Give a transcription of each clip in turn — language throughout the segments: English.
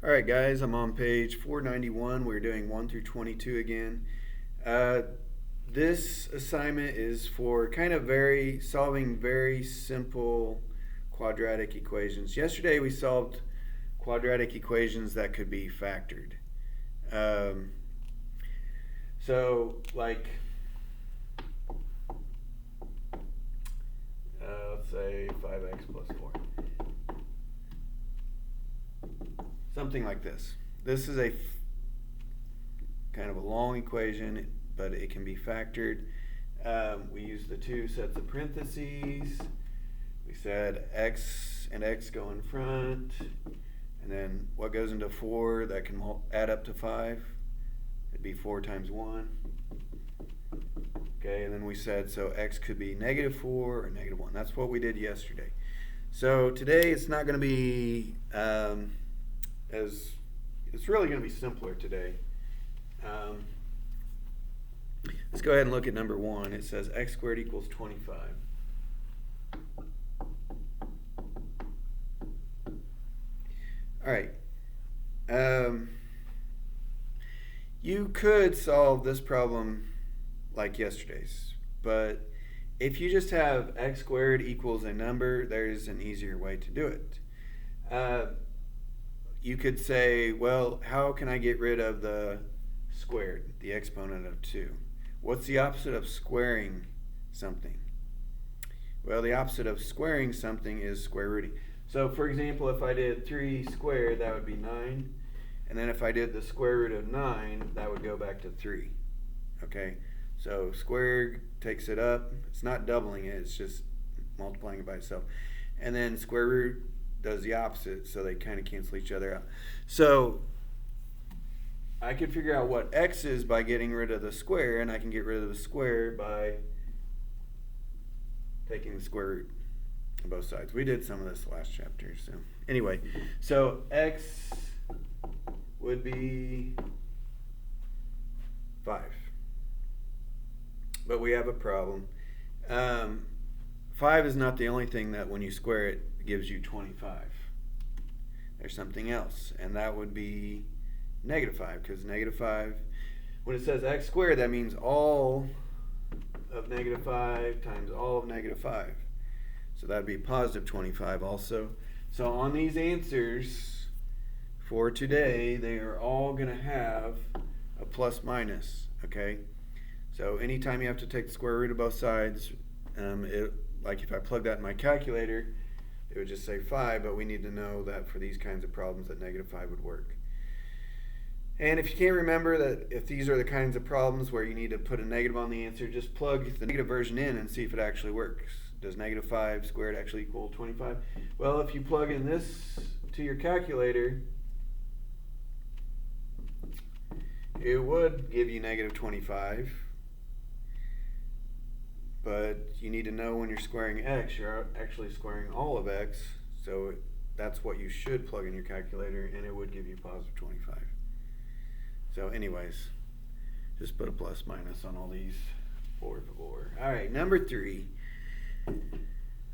All right, guys, I'm on page 491. We're doing 1 through 22 again. This assignment is for kind of solving very simple quadratic equations. Yesterday we solved quadratic equations that could be factored. Um, so, like, let's say 5x plus 4. Something like this. This is kind of a long equation, but it can be factored. We use the two sets of parentheses. We said x and x go in front, and then what goes into 4 that can add up to 5? It'd be 4 times 1. Okay, and then we said so x could be -4 or -1. That's what we did yesterday. So today it's not going to be it's really going to be simpler today. Let's go ahead and look at number 1. It says x squared equals 25. All right. You could solve this problem like yesterday's, but if you just have x squared equals a number, there's an easier way to do it. You could say, well, how can I get rid of the squared, the exponent of 2? What's the opposite of squaring something? Well, the opposite of squaring something is square rooting. So, for example, if I did 3 squared, that would be 9. And then if I did the square root of 9, that would go back to 3. Okay? So squared takes it up. It's not doubling it, it's just multiplying it by itself. And then square root does the opposite, so they kind of cancel each other out. So I could figure out what x is by getting rid of the square, and I can get rid of the square by taking the square root on both sides. We did some of this last chapter. So anyway, so x would be 5. But we have a problem. 5 is not the only thing that when you square it gives you 25. There's something else, and that would be -5, because -5, when it says x squared, that means all of -5 times all of -5. So that would be positive 25 also. So on these answers for today, they are all going to have a plus minus, okay? So anytime you have to take the square root of both sides, like if I plug that in my calculator, it would just say 5, but we need to know that for these kinds of problems that -5 would work. And if you can't remember that if these are the kinds of problems where you need to put a negative on the answer, just plug the negative version in and see if it actually works. Does -5 squared actually equal 25? Well, if you plug in this to your calculator, it would give you -25. But you need to know when you're squaring x, you're actually squaring all of x. So that's what you should plug in your calculator, and it would give you positive 25. So anyways, just put a plus minus on all these, por favor. All right, number 3.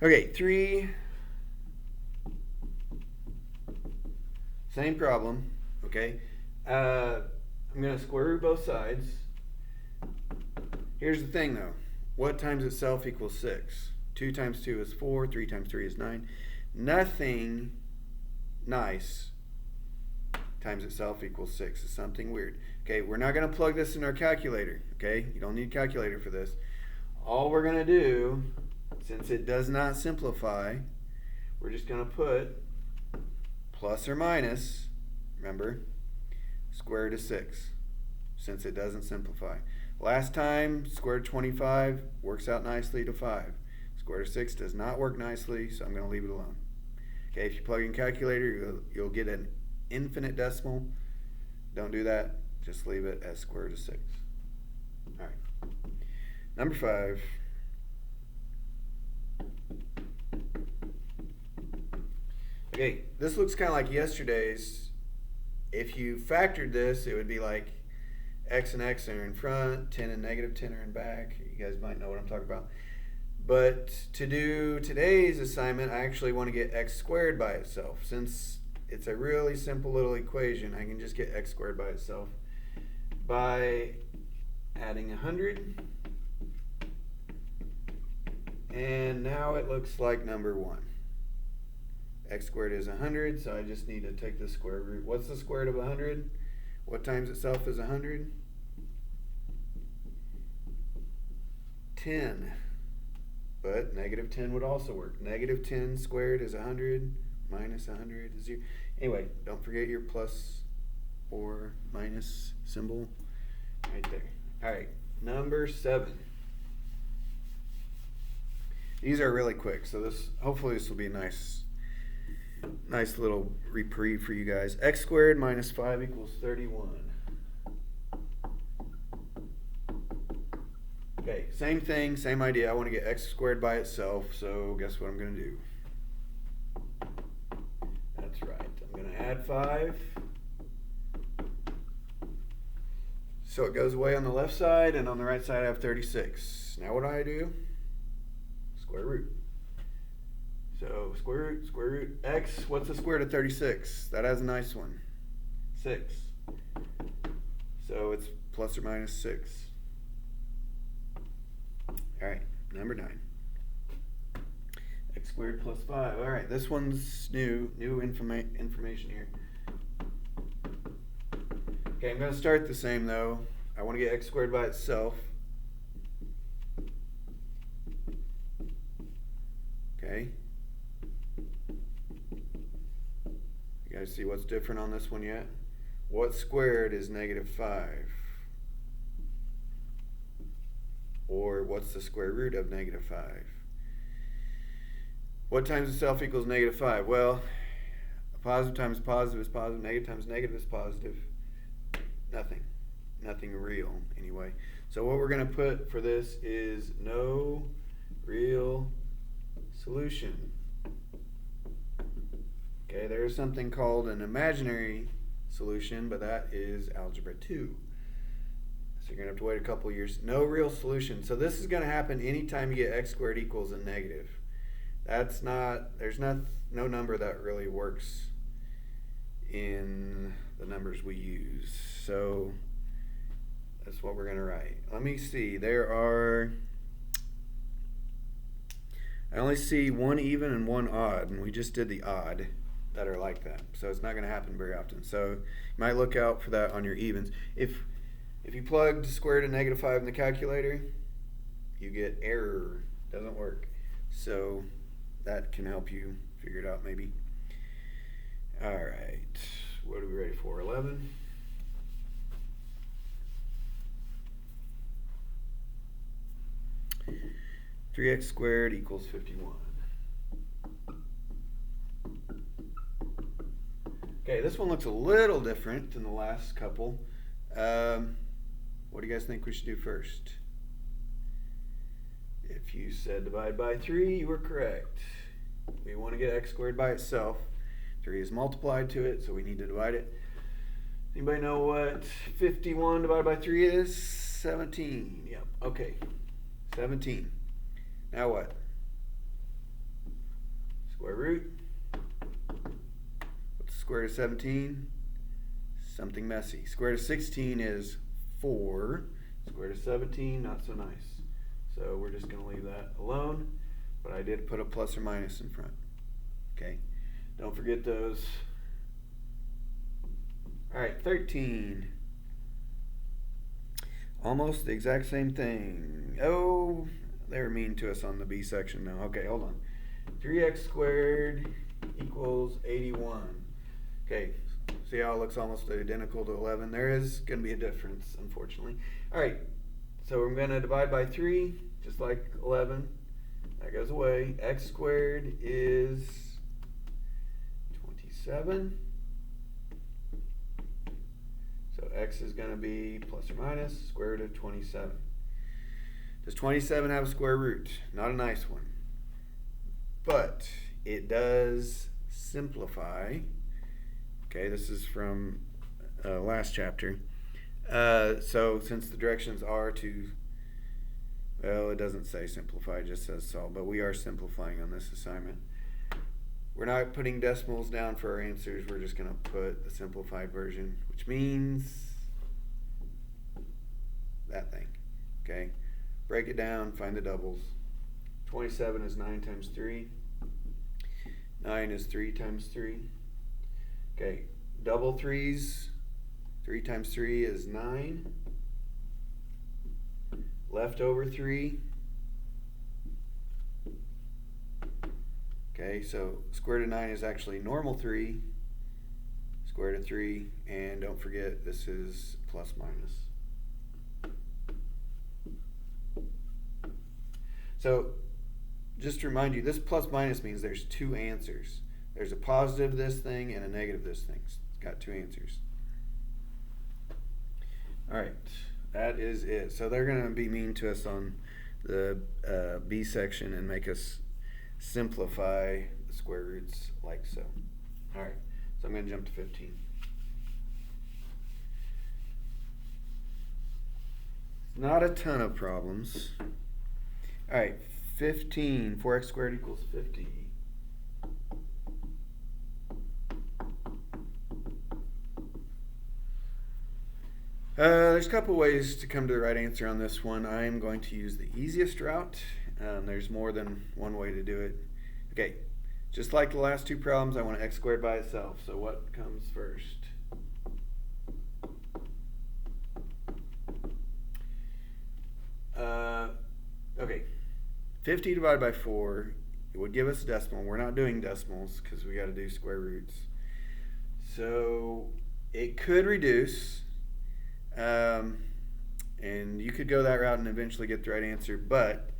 Okay, 3. Same problem, okay? I'm going to square root both sides. Here's the thing, though. What times itself equals 6? 2 times 2 is 4. 3 times 3 is 9. Nothing nice times itself equals 6 is something weird. Okay, we're not going to plug this in our calculator. Okay, you don't need a calculator for this. All we're going to do, since it does not simplify, we're just going to put plus or minus, remember, square root of 6, since it doesn't simplify. Last time, square root of 25 works out nicely to 5. Square root of 6 does not work nicely, so I'm going to leave it alone. Okay, if you plug in calculator, you'll get an infinite decimal. Don't do that. Just leave it as square root of 6. All right. Number 5. Okay, this looks kind of like yesterday's. If you factored this, it would be like x and x are in front, 10 and -10 are in back. You guys might know what I'm talking about. But to do today's assignment, I actually want to get x squared by itself. Since it's a really simple little equation. I can just get x squared by itself by adding 100. And now it looks like number 1. X squared is 100, so I just need to take the square root. What's the square root of 100? What times itself is 100? 10. But negative 10 would also work. Negative 10 squared is 100, minus 100 is 0. Anyway, don't forget your plus or minus symbol right there. All right, number 7. These are really quick, so hopefully this will be a nice little reprieve for you guys. X squared minus 5 equals 31. Okay, same thing, same idea. I want to get x squared by itself, so guess what I'm going to do? That's right. I'm going to add 5. So it goes away on the left side, and on the right side I have 36. Now what do? Square root. So square root, x, what's the square root of 36? That has a nice one. 6. So it's plus or minus 6. All right, number 9. X squared plus 5. All right, this one's new information here. Okay, I'm going to start the same though. I want to get x squared by itself. Okay. You guys see what's different on this one yet? What squared is negative 5? Or what's the square root of negative 5? What times itself equals negative 5? Well, a positive times positive is positive, negative times negative is positive. Nothing. Nothing real, anyway. So what we're going to put for this is no real solution. Okay, there's something called an imaginary solution, but that is algebra 2. So you're going to have to wait a couple years. No real solution. So this is going to happen anytime you get x squared equals a negative. There's no number that really works in the numbers we use. So that's what we're going to write. Let me see. I only see one even and one odd, and we just did the odd that are like that. So it's not going to happen very often. So you might look out for that on your evens. If you plugged square root of negative 5 in the calculator, you get error. Doesn't work. So that can help you figure it out maybe. All right. What are we ready for? 11? (3x squared equals 51). Okay, this one looks a little different than the last couple. What do you guys think we should do first? If you said divide by 3, you were correct. We want to get x squared by itself. 3 is multiplied to it, so we need to divide it. Anybody know what 51 divided by 3 is? 17. Yep, okay. 17. Now what? Square root. What's the square root of 17? Something messy. Square root of 16 is 4. Square root of 17, not so nice. So we're just going to leave that alone. But I did put a plus or minus in front. Okay. Don't forget those. All right, 13. Almost the exact same thing. Oh, they were mean to us on the B section now. Okay, hold on. 3x squared equals 81. Okay, see how it looks almost identical to 11? There is going to be a difference, unfortunately. All right, so we're going to divide by 3, just like 11. That goes away. X squared is 27. So x is going to be plus or minus square root of 27. Does 27 have a square root? Not a nice one. But it does simplify. Okay, this is from last chapter. So since the directions are to, well, it doesn't say simplify, it just says solve, but we are simplifying on this assignment. We're not putting decimals down for our answers. We're just going to put the simplified version, which means that thing. Okay? Break it down, find the doubles. 27 is 9 times 3. 9 is 3 times 3. Okay, double threes. 3 times 3 is 9. Leftover 3. Okay, so square root of 9 is actually normal 3. Square root of 3. And don't forget, this is plus minus. So, just to remind you, this plus minus means there's two answers. There's a positive this thing and a negative this thing. It's got two answers. Alright, that is it. So they're going to be mean to us on the B section and make us simplify the square roots like so. Alright, so I'm going to jump to 15. Not a ton of problems. Alright, 15, 4x squared equals 50. There's a couple ways to come to the right answer on this one. I am going to use the easiest route. There's more than one way to do it. Okay, just like the last two problems, I want x squared by itself. So what comes first? Okay, 50 divided by 4, it would give us a decimal. We're not doing decimals because we got to do square roots. So it could reduce, and you could go that route and eventually get the right answer, but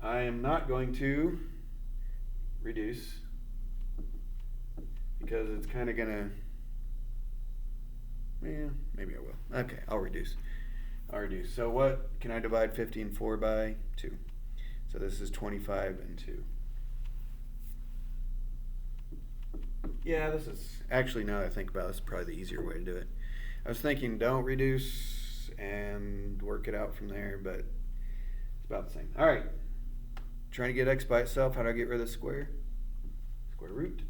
I am not going to reduce because it's kind of going to, yeah, maybe I will. Okay, I'll reduce. So what can I divide 50 and 4 by? 2. So this is 25 and 2. Yeah, this is, actually now that I think about it, this is probably the easier way to do it. I was thinking don't reduce and work it out from there, but it's about the same. All right, trying to get x by itself. How do I get rid of the square? Square root.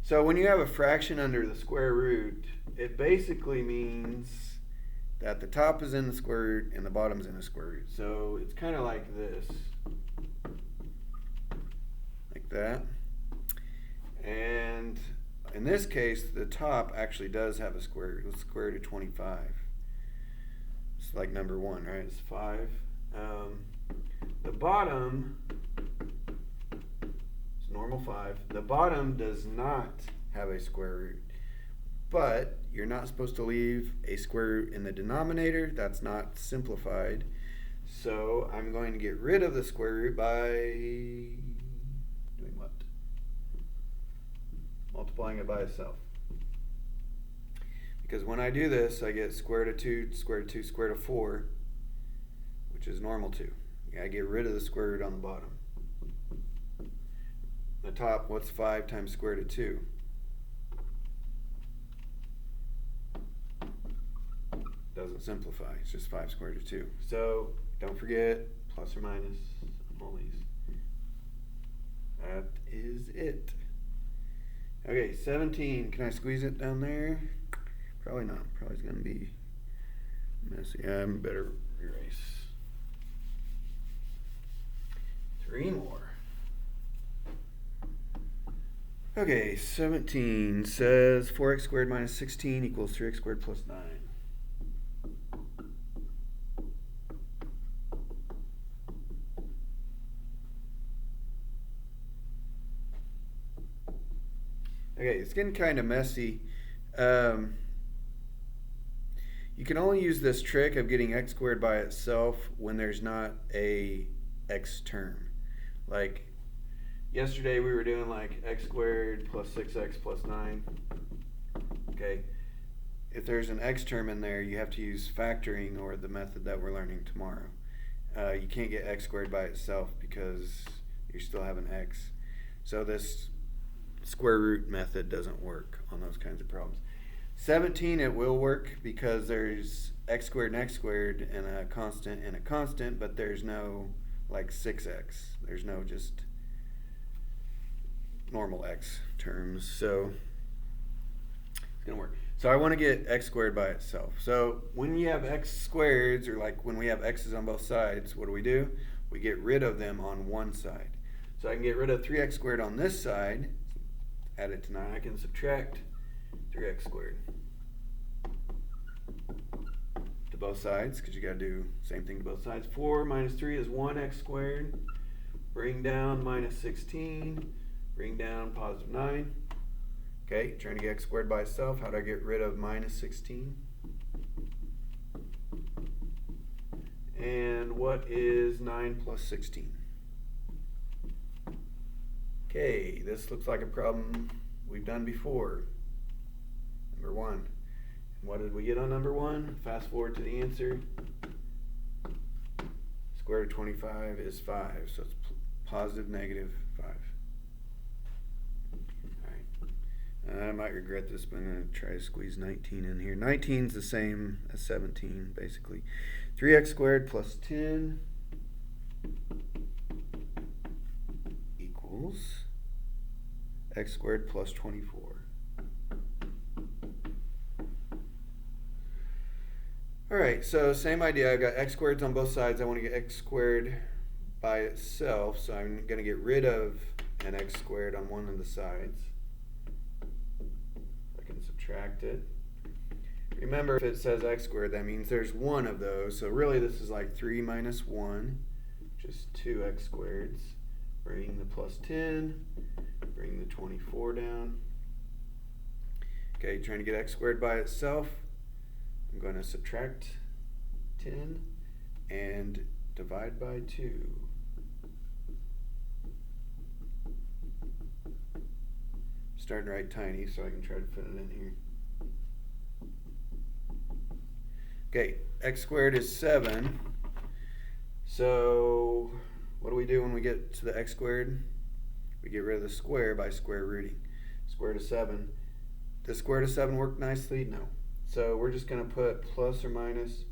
So when you have a fraction under the square root, it basically means that the top is in the square root and the bottom is in the square root. So it's kind of like this, like that. And in this case, the top actually does have a square root. It's square root of 25. It's like number 1, right? It's 5. The bottom is normal 5. The bottom does not have a square root. But you're not supposed to leave a square root in the denominator. That's not simplified. So I'm going to get rid of the square root by doing what? Multiplying it by itself. Because when I do this, I get square root of 2, square root of 2, square root of 4, which is normal 2. I get rid of the square root on the bottom. The top, what's 5 times square root of 2? Doesn't simplify. It's just 5 square root of 2. So don't forget plus or minus on all these. That is it. Okay, 17. Can I squeeze it down there? Probably not. Probably going to be messy. I better erase. 3 more. Okay, 17 says 4x squared minus 16 equals 3x squared plus 9. Okay, it's getting kind of messy. You can only use this trick of getting x squared by itself when there's not a x term. Like yesterday we were doing like x squared plus 6x plus 9. Okay, if there's an x term in there, you have to use factoring or the method that we're learning tomorrow. You can't get x squared by itself because you still have an x. So this square root method doesn't work on those kinds of problems. 17, it will work because there's x squared and x squared and a constant, but there's no like 6x. There's no just normal x terms. So it's going to work. So I want to get x squared by itself. So when you have x squareds, or like when we have x's on both sides, what do? We get rid of them on one side. So I can get rid of 3x squared on this side, add it to 9. I can subtract 3x squared to both sides, because you got to do the same thing to both sides. 4 minus 3 is 1x squared. Bring down minus 16. Bring down positive 9. Okay, trying to get x squared by itself. How do I get rid of minus 16? And what is 9 plus 16? Okay, this looks like a problem we've done before. Number 1. And what did we get on number 1? Fast forward to the answer. Square root of 25 is 5, so it's positive negative 5. I might regret this, but I'm going to try to squeeze 19 in here. 19 is the same as 17, basically. 3x squared plus 10 equals x squared plus 24. All right, so same idea. I've got x squareds on both sides. I want to get x squared by itself, so I'm going to get rid of an x squared on one of the sides. Subtract it. Remember, if it says x squared, that means there's one of those. So really this is like 3 minus 1, which is 2x squareds. Bring the plus 10, bring the 24 down. Okay, trying to get x squared by itself. I'm going to subtract 10 and divide by 2. Starting to write tiny so I can try to fit it in here. Okay, x squared is 7. So what do we do when we get to the x squared? We get rid of the square by square rooting. Square root of 7. Does square root of 7 work nicely? No. So we're just going to put plus or minus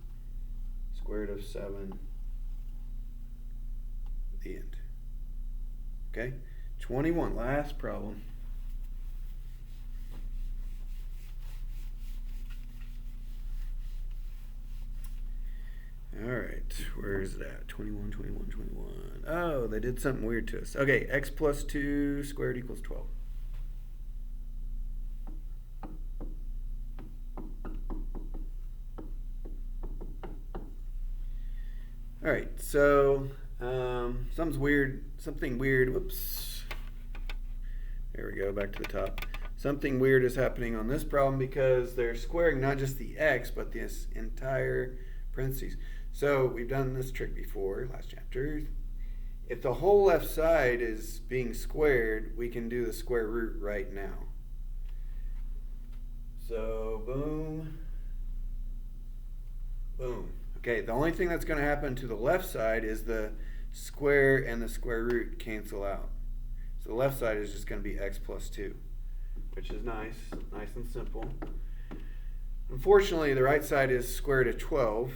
square root of 7 at the end. Okay, 21, last problem. All right, where is that? 21, 21, 21. Oh, they did something weird to us. Okay, x plus 2 squared equals 12. All right, so something weird, whoops. There we go, back to the top. Something weird is happening on this problem because they're squaring not just the x, but this entire parentheses. So we've done this trick before, last chapter. If the whole left side is being squared, we can do the square root right now. So boom, boom. Okay, the only thing that's going to happen to the left side is the square and the square root cancel out. So the left side is just going to be x plus 2, which is nice and simple. Unfortunately, the right side is square root of 12.